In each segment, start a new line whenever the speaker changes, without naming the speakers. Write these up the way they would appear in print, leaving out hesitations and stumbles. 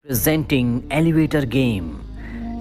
Presenting elevator game.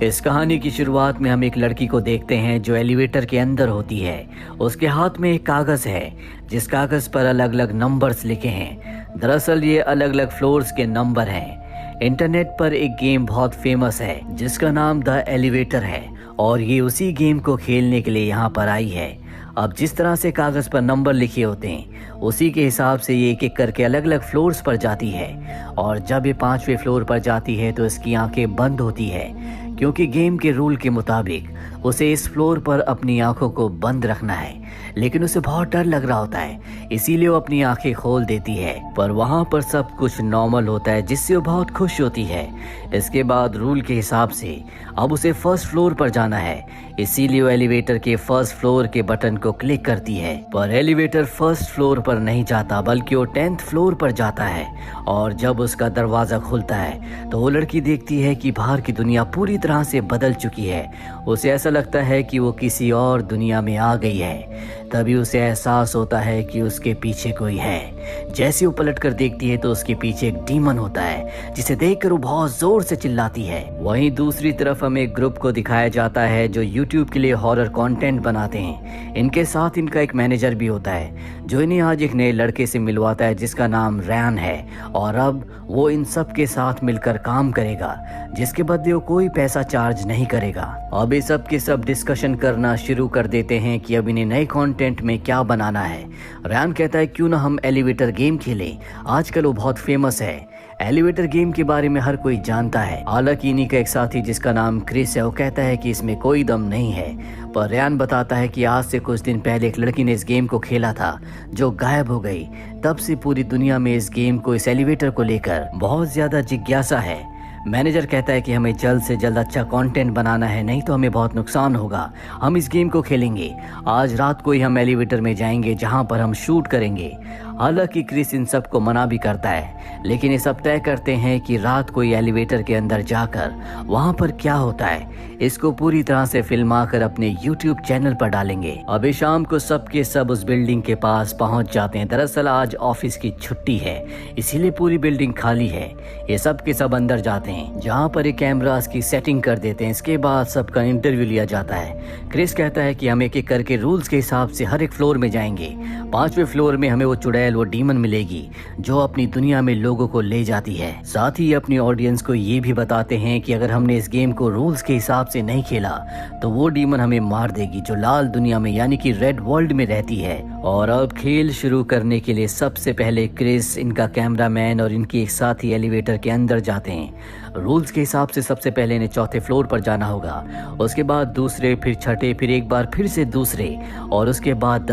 इस कहानी की शुरुआत में हम एक लड़की को देखते हैं जो एलिवेटर के अंदर होती है। उसके हाथ में एक कागज है जिस कागज पर अलग अलग नंबर्स लिखे हैं। दरअसल ये अलग अलग फ्लोर्स के नंबर हैं। इंटरनेट पर एक गेम बहुत फेमस है जिसका नाम द एलिवेटर है और ये उसी गेम को खेलने के लिए यहाँ पर आई है। अब जिस तरह से कागज पर नंबर लिखे होते हैं उसी के हिसाब से ये एक एक करके अलग अलग फ्लोर्स पर जाती है और जब ये 5वें फ्लोर पर जाती है तो इसकी आंखें बंद होती है क्योंकि गेम के रूल के मुताबिक उसे इस फ्लोर पर अपनी आंखों को बंद रखना है। लेकिन उसे बहुत डर लग रहा होता है इसीलिए वो अपनी आंखें खोल देती है, पर वहाँ पर सब कुछ नॉर्मल होता है जिससे वो बहुत खुश होती है। इसके बाद रूल के हिसाब से अब उसे फर्स्ट फ्लोर पर जाना है, इसीलिए वो एलिवेटर के फर्स्ट फ्लोर के बटन को क्लिक करती है। पर एलिवेटर फर्स्ट फ्लोर पर नहीं जाता बल्कि वो 10th फ्लोर पर जाता है और जब उसका दरवाजा खुलता है तो वो लड़की देखती है कि बाहर की दुनिया पूरी तरह से बदल चुकी है। उसे ऐसा लगता है कि वो किसी और दुनिया में आ गई है। तभी उसे एहसास होता है कि उसके पीछे कोई है। जैसे वो पलट कर देखती है तो उसके पीछे एक डीमन होता है जिसे देखकर वो बहुत जोर से चिल्लाती है। वहीं दूसरी तरफ हमें एक ग्रुप को दिखाया जाता है जो यूट्यूब के लिए हॉरर कंटेंट बनाते हैं। इनके साथ इनका एक मैनेजर भी होता है जो इन्हें आज एक नए लड़के से मिलवाता है जिसका नाम रैन है और अब वो इन सब के साथ मिलकर काम करेगा जिसके बदले वो कोई पैसा चार्ज नहीं करेगा। अब ये सब के सब डिस्कशन करना शुरू कर देते हैं कि अब इन्हें नए कंटेंट में क्या बनाना है। रैन कहता है क्यों ना हम एलिवेटर गेम खेलें, आजकल वो बहुत फेमस है। एलिवेटर गेम के बारे में हर कोई जानता है। हालांकि इन्हीं का एक साथी जिसका नाम क्रिस है वो कहता है कि इसमें कोई दम नहीं है, पर रैन बताता है कि आज से कुछ दिन पहले एक लड़की ने इस गेम को खेला था जो गायब हो गई। तब से पूरी दुनिया में इस गेम को, इस एलिवेटर को लेकर बहुत ज्यादा जिज्ञासा है। मैनेजर कहता है कि हमें जल्द से जल्द अच्छा कंटेंट बनाना है, नहीं तो हमें बहुत नुकसान होगा। हम इस गेम को खेलेंगे, आज रात को ही हम एलिवेटर में जाएंगे जहां पर हम शूट करेंगे। हालांकि क्रिस इन सब को मना भी करता है, लेकिन ये सब तय करते हैं कि रात को ये एलिवेटर के अंदर जाकर वहां पर क्या होता है इसको पूरी तरह से फिल्माकर अपने YouTube चैनल पर डालेंगे। अभी शाम को सब के सब उस बिल्डिंग के पास पहुंच जाते हैं। दरअसल आज ऑफिस की छुट्टी है इसीलिए पूरी बिल्डिंग खाली है। ये सब के सब अंदर जाते हैं जहां पर एक कैमरास की सेटिंग कर देते हैं। इसके बाद सबका इंटरव्यू लिया जाता है। क्रिस कहता है कि हम एक एक करके रूल्स के हिसाब से हर एक फ्लोर में जाएंगे। 5वें फ्लोर में हमें वो चुड़ैल, वो डीमन मिलेगी जो अपनी दुनिया में लोगों को ले जाती है। साथ ही अपनी ऑडियंस को ये भी बताते हैं कि अगर हमने इस गेम को रूल्स के हिसाब से नहीं खेला तो वो डीमन हमें मार देगी जो लाल दुनिया में यानी कि रेड वर्ल्ड में रहती है। और अब खेल शुरू करने के लिए सबसे पहले क्रिस, इनका कैमरामैन और इनकी एक साथी एलिवेटर के अंदर जाते हैं। रूल्स के हिसाब से सबसे पहले इन्हें 4थे फ्लोर पर जाना होगा, उसके बाद दूसरे, फिर छठे, फिर एक बार फिर से दूसरे और उसके बाद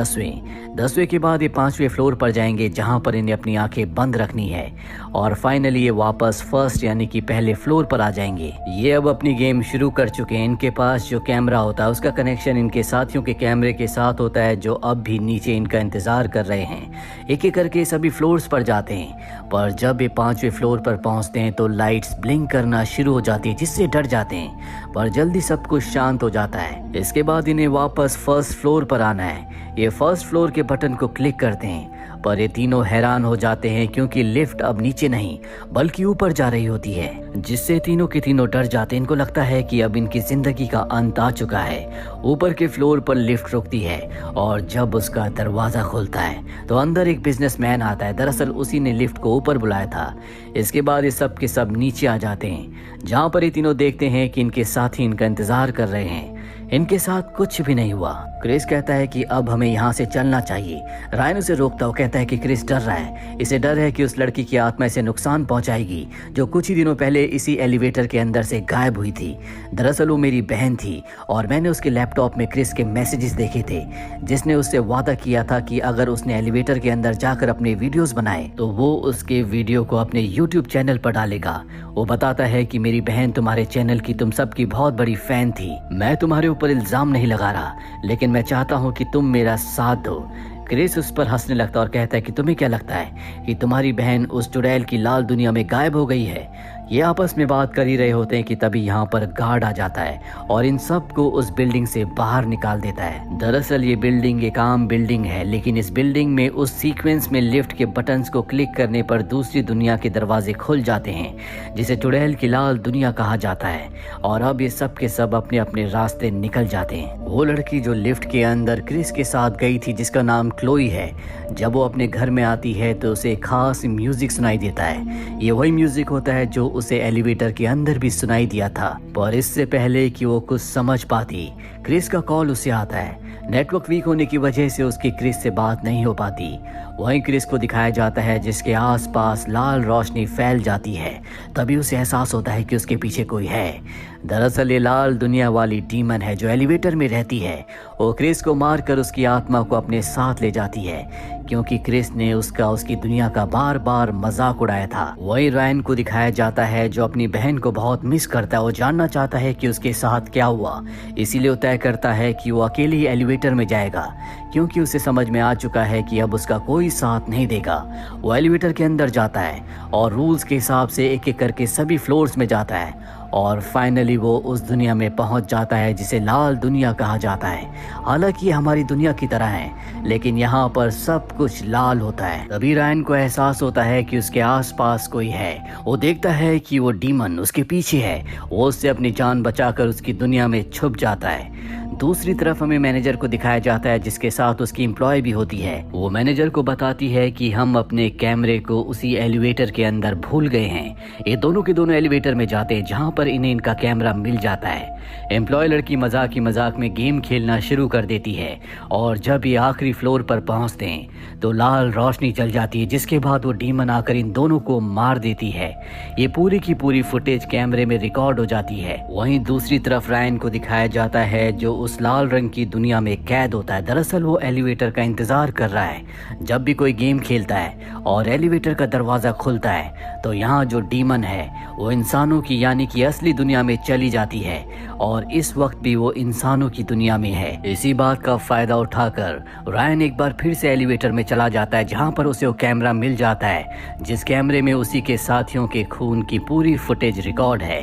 10वें के बाद ये 5वें फ्लोर पर जाएंगे जहां पर इन्हें अपनी आंखें बंद रखनी है और फाइनली ये वापस फर्स्ट यानी कि पहले फ्लोर पर आ जाएंगे। ये अब अपनी गेम शुरू कर चुके हैं। इनके पास जो कैमरा होता है उसका कनेक्शन इनके साथियों के कैमरे के साथ होता है जो अब भी नीचे इनका इंतजार कर रहे हैं। एक एक करके सभी फ्लोर्स पर जाते हैं, पर जब ये 5वें फ्लोर पर पहुंचते हैं तो लाइट्स ब्लिंक करना शुरू हो जाती है जिससे डर जाते हैं, पर जल्दी सब कुछ शांत हो जाता है। इसके बाद इन्हें वापस फर्स्ट फ्लोर पर आना है। ये फर्स्ट फ्लोर के बटन को क्लिक करते हैं, पर ये तीनों हैरान हो जाते हैं क्योंकि लिफ्ट अब नीचे नहीं बल्कि ऊपर जा रही होती है, जिससे तीनों के तीनों डर जाते हैं। इनको लगता है कि अब इनकी जिंदगी का अंत आ चुका है। ऊपर के फ्लोर पर लिफ्ट रुकती है और जब उसका दरवाजा खुलता है तो अंदर एक बिजनेसमैन आता है। दरअसल उसी ने लिफ्ट को ऊपर बुलाया था। इसके बाद ये सब के सब नीचे आ जाते हैं जहाँ पर ये तीनों देखते हैं कि इनके साथी इनका इंतजार कर रहे हैं। इनके साथ कुछ भी नहीं हुआ। क्रिस कहता है कि अब हमें यहाँ से चलना चाहिए। रायन उसे रोकता है, कहता है कि क्रिस डर रहा है, इसे डर है कि उस लड़की की आत्मा इसे नुकसान पहुंचाएगी जो कुछ ही दिनों पहले इसी एलिवेटर के अंदर से गायब हुई थी। दरअसल वो मेरी बहन थी और मैंने उसके लैपटॉप में क्रिस के मैसेजेस देखे थे जिसने उससे वादा किया था कि अगर उसने एलिवेटर के अंदर जाकर अपने वीडियोस बनाए तो वो उसके वीडियो को अपने YouTube चैनल पर डालेगा। वो बताता है कि मेरी बहन तुम्हारे चैनल की, तुम सबकी बहुत बड़ी फैन थी। मैं तुम्हारे ऊपर इल्जाम नहीं लगा रहा, लेकिन मैं चाहता हूँ कि तुम मेरा साथ दो। क्रिस उस पर हंसने लगता और कहता है कि तुम्हें क्या लगता है कि तुम्हारी बहन उस चुड़ैल की लाल दुनिया में गायब हो गई है? ये आपस में बात कर ही रहे होते हैं कि तभी यहाँ पर गार्ड आ जाता है और इन सब को उस बिल्डिंग से बाहर निकाल देता है। दरअसल ये बिल्डिंग एक आम बिल्डिंग है, लेकिन इस बिल्डिंग में उस सीक्वेंस में लिफ्ट के बटन्स को क्लिक करने पर दूसरी दुनिया के दरवाजे खुल जाते हैं, जिसे चुड़ैल की लाल दुनिया कहा जाता है। और अब ये सब के सब अपने अपने रास्ते निकल जाते हैं। वो लड़की जो लिफ्ट के अंदर क्रिस के साथ गई थी, जिसका नाम क्लोई है, जब वो अपने घर में आती है तो उसे खास म्यूजिक सुनाई देता है। ये वही म्यूजिक होता है जो उसे एलिवेटर के अंदर भी सुनाई दिया था। पर इससे पहले कि वो कुछ समझ पाती, क्रिस का कॉल उसे आता है। नेटवर्क वीक होने की वजह से उसकी क्रिस से बात नहीं हो पाती। वहीं क्रिस को दिखाया जाता है जिसके आसपास लाल रोशनी फैल जाती है। तभी उसे एहसास होता है कि उसके पीछे कोई है। दरअसल ये लाल दुनिया वाली डीमन है जो एलिवेटर में रहती है। वो क्रिस को मारकर उसकी आत्मा को अपने साथ ले जाती है, क्योंकि क्रिस ने उसकी दुनिया का बार बार मजाक उड़ाया था। वही रायन को दिखाया जाता है जो अपनी बहन को बहुत मिस करता है। वो जानना चाहता है कि उसके साथ क्या हुआ, इसीलिए वो तय करता है कि वो अकेले ही एलिवेटर में जाएगा, क्योंकि उसे समझ में आ चुका है कि अब उसका कोई साथ नहीं देगा। वो एलिवेटर के अंदर जाता है और रूल्स के हिसाब से एक एक करके सभी फ्लोर्स में जाता है और फाइनली वो उस दुनिया में पहुंच जाता है जिसे लाल दुनिया कहा जाता है। हालांकि ये हमारी दुनिया की तरह है, लेकिन यहाँ पर सब कुछ लाल होता है। तभी रायन को एहसास होता है कि उसके आसपास कोई है। वो देखता है कि वो डीमन उसके पीछे है। वो उससे अपनी जान बचाकर उसकी दुनिया में छुप जाता है। दूसरी तरफ हमें मैनेजर को दिखाया जाता है जिसके साथ उसकी एम्प्लॉय भी होती है। वो मैनेजर को बताती है कि हम अपने कैमरे को उसी एलिवेटर के अंदर भूल गए हैं। ये दोनों के दोनों एलिवेटर में जाते हैं जहां पर इन्हें इनका कैमरा मिल जाता है। एम्प्लॉय लड़की मजाक ही मजाक में गेम खेलना शुरू कर देती है और जब ये आखिरी फ्लोर पर पहुंचते हैं तो लाल रोशनी चल जाती है, जिसके बाद वो डीमन आकर इन दोनों को मार देती है। ये पूरी की पूरी फुटेज कैमरे में रिकॉर्ड हो जाती है। वहीं दूसरी तरफ रायन को दिखाया जाता है जो उस लाल रंग की दुनिया में कैद होता है। दरअसल वो एलिवेटर का इंतजार कर रहा है। जब भी कोई गेम खेलता है और एलिवेटर का दरवाजा खुलता है तो यहाँ जो डीमन है वो इंसानों की यानी कि असली दुनिया में चली जाती है और इस वक्त भी वो इंसानों की दुनिया में है। इसी बात का फायदा उठाकर रायन एक बार फिर से एलिवेटर में चला जाता है जहाँ पर उसे वो कैमरा मिल जाता है जिस कैमरे में उसी के साथियों के खून की पूरी फुटेज रिकॉर्ड है।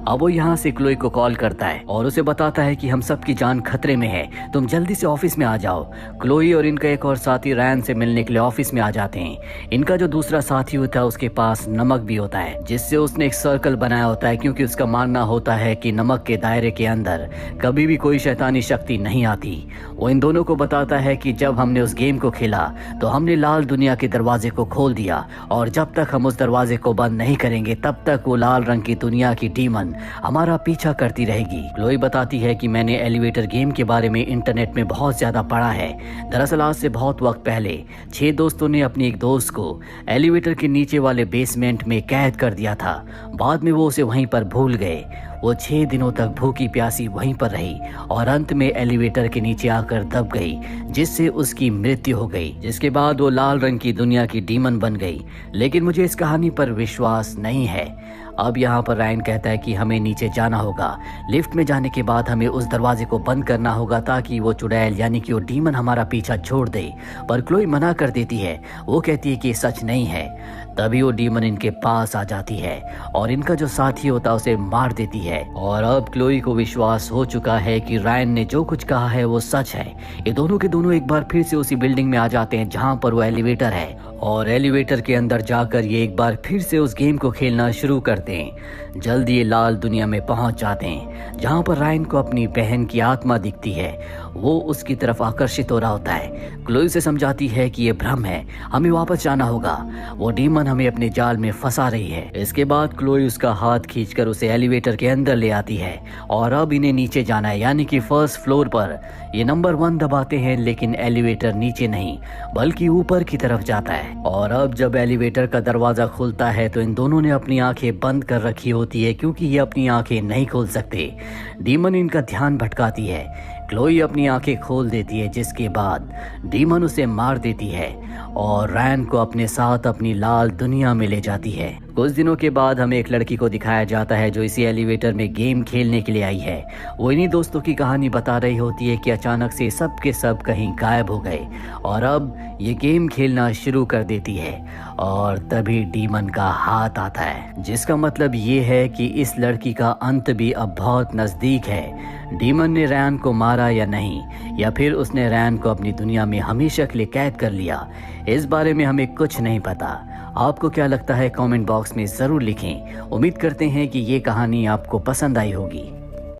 अब वो यहाँ से क्लोई को कॉल करता है और उसे बताता है कि हम सब की जान खतरे में है, तुम जल्दी से ऑफिस में आ जाओ। क्लोई और इनका एक और साथी रायन से मिलने के लिए ऑफिस में आ जाते हैं। इनका जो दूसरा साथी होता है उसके पास नमक भी होता है जिससे उसने एक सर्कल बनाया होता है, क्योंकि उसका मानना होता है कि नमक के दायरे के अंदर कभी भी कोई शैतानी शक्ति नहीं आती। वो इन दोनों को बताता है कि जब हमने उस गेम को खेला तो हमने लाल दुनिया के दरवाजे को खोल दिया और जब तक हम उस दरवाजे को बंद नहीं करेंगे तब तक वो लाल रंग की दुनिया की डीमन हमारा पीछा करती रहेगी। क्लोई बताती है कि मैंने एलिवेटर गेम के बारे में इंटरनेट में बहुत ज्यादा पढ़ा है। दरअसल आज से बहुत वक्त पहले 6 दोस्तों ने अपने एक दोस्त को एलिवेटर के नीचे वाले बेसमेंट में कैद कर दिया था। बाद में वो उसे वहीं पर भूल गए। वो 6 दिनों तक भूखी प्यासी वहीं पर रही और अंत में एलिवेटर के नीचे आकर दब गई, जिससे उसकी मृत्यु हो गई। जिसके बाद वो लाल रंग की दुनिया की डीमन बन गई। लेकिन मुझे इस कहानी पर विश्वास नहीं है। अब यहाँ पर रायन कहता है कि हमें नीचे जाना होगा। लिफ्ट में जाने के बाद हमें उस दरवाजे को बंद करना होगा ताकि वो चुड़ैल यानी कि वो डीमन हमारा पीछा छोड़ दे। पर क्लोई मना कर देती है। वो कहती है कि ये सच नहीं है। तभी वो डीमन इनके पास आ जाती है और इनका जो साथी होता है उसे मार देती है। और अब क्लोई को विश्वास हो चुका है कि रायन ने जो कुछ कहा है वो सच है। ये दोनों के दोनों एक बार फिर से उसी बिल्डिंग में आ जाते हैं जहाँ पर वो एलिवेटर है और एलिवेटर के अंदर जाकर ये एक बार फिर से उस गेम को खेलना शुरू करते हैं। जल्दी ये लाल दुनिया में पहुंच जाते हैं जहां पर रायन को अपनी बहन की आत्मा दिखती है। वो उसकी तरफ आकर्षित हो रहा होता है। क्लोई से समझाती है कि ये भ्रम है, हमें वापस जाना होगा, वो डीमन हमें अपने जाल में फंसा रही है। इसके बाद क्लोई उसका हाथ खींचकर उसे एलिवेटर के अंदर ले आती है और अब इन्हें नीचे जाना है यानी कि फर्स्ट फ्लोर पर। ये नंबर 1 दबाते हैं लेकिन एलिवेटर नीचे नहीं बल्कि ऊपर की तरफ जाता है। और अब जब एलिवेटर का दरवाजा खुलता है तो इन दोनों ने अपनी आंखें बंद कर रखी होती है क्योंकि ये अपनी आंखें नहीं खोल सकते। डीमन इनका ध्यान भटकाती है। क्लोई अपनी आंखें खोल देती है जिसके बाद डीमन उसे मार देती है और रायन को अपने साथ अपनी लाल दुनिया में ले जाती है। कुछ दिनों के बाद हमें एक लड़की को दिखाया जाता है जो इसी एलिवेटर में गेम खेलने के लिए आई है। वो इन्हीं दोस्तों की कहानी बता रही होती है कि अचानक से सब के सब कहीं गायब हो गए और अब ये गेम खेलना शुरू कर देती है। और तभी डीमन का हाथ आता है, जिसका मतलब ये है कि इस लड़की का अंत भी अब बहुत नज़दीक है। डीमन ने रैन को मारा या नहीं, या फिर उसने रैन को अपनी दुनिया में हमेशा के लिए कैद कर लिया, इस बारे में हमें कुछ नहीं पता। आपको क्या लगता है कमेंट बॉक्स में ज़रूर लिखें। उम्मीद करते हैं कि ये कहानी आपको पसंद आई होगी।